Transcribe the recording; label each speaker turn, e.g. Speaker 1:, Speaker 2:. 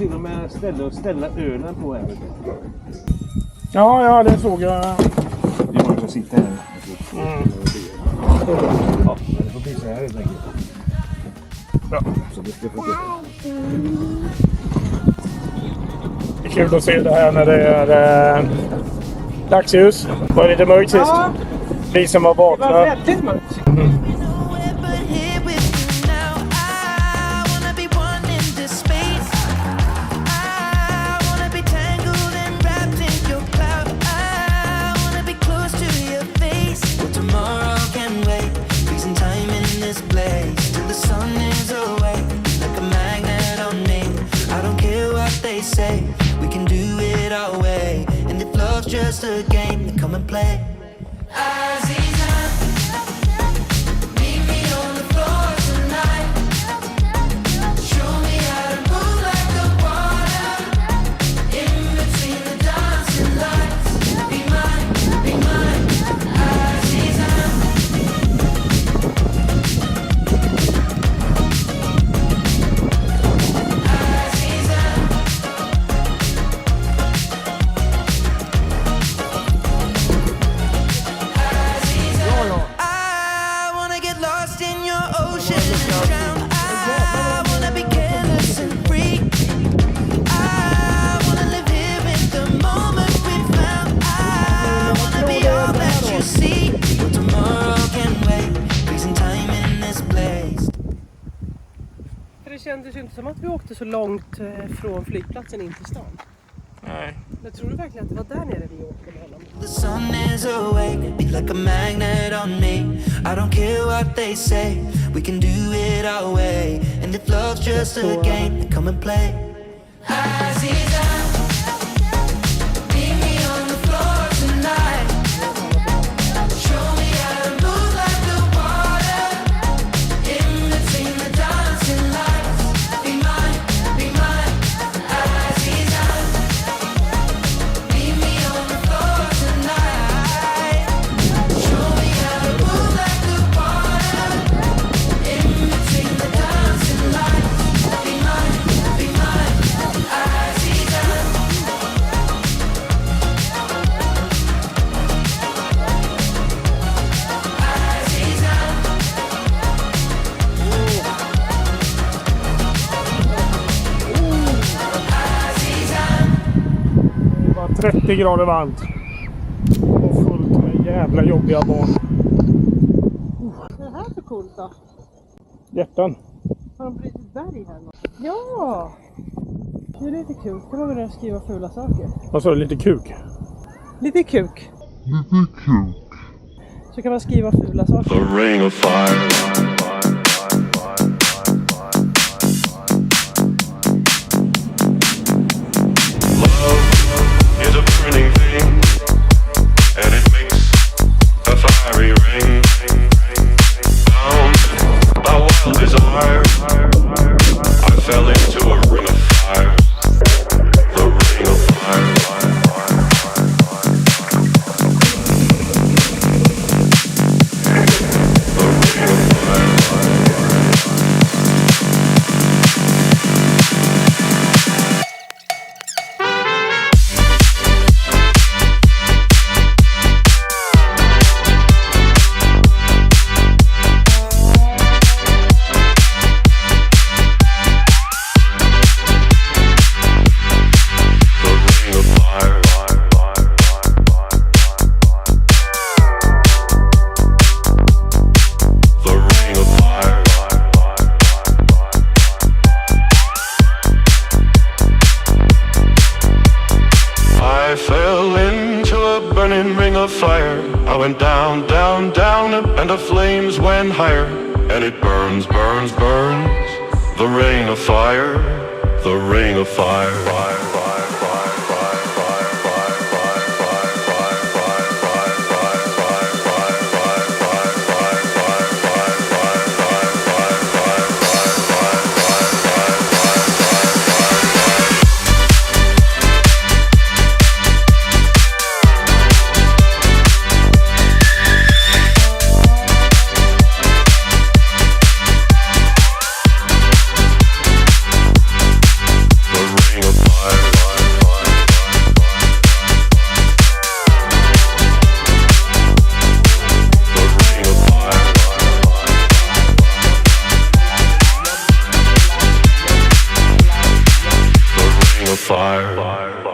Speaker 1: till och med ställe att ställa ölen på här.
Speaker 2: Ja, det såg jag.
Speaker 1: Det är många som sitter här. Ja, men det får bli så här helt enkelt.
Speaker 2: Ja.
Speaker 1: Så det ska få
Speaker 2: Det är kul att se det här när det är dagsljus. Det var lite mörkt sist. Vi som har vaknat.
Speaker 1: Det var väldigt mörkt.
Speaker 3: Just a game to come and play. Meet me on the floor tonight. Show me how to move like the water. In between the dancing lights. Be mine, Azizan.
Speaker 4: Det kändes ju inte som att vi åkte så långt från flygplatsen in till stan.
Speaker 2: Nej.
Speaker 4: Men tror du verkligen att det var där nere vi åkte med honom?
Speaker 3: The sun is awake, be like a magnet on me. I don't care what they say, we can do it our way. And if love's just a game, then come and play. Azizan, meet me on the floor tonight. Show me how to move like the water. In between the dancing lights. Be mine, Azizan. Meet me on the floor tonight. Show me how to move like the water. In between the dancing lights. Be mine, Azizan.
Speaker 2: Det var 30 grader varmt. Och fullt med jävla jobbiga barn.
Speaker 4: Vad är det här för coolt då?
Speaker 2: Hjärtan.
Speaker 4: Har de brutit berg här? Ja! Det är lite kul. Kan man börja skriva fula saker?
Speaker 2: Vad sa du? Lite kuk?
Speaker 4: Lite kuk. Så kan man skriva fula saker.
Speaker 5: The ring of fire. Love is a burning thing, and it makes a fiery ring. Bound by wild desire, I fell into a ring of fire. The ring of fire. I fell into a burning ring of fire. I went down, down, down, and the flames went higher. And it burns, burns, burns. The ring of fire, the ring of fire. fire.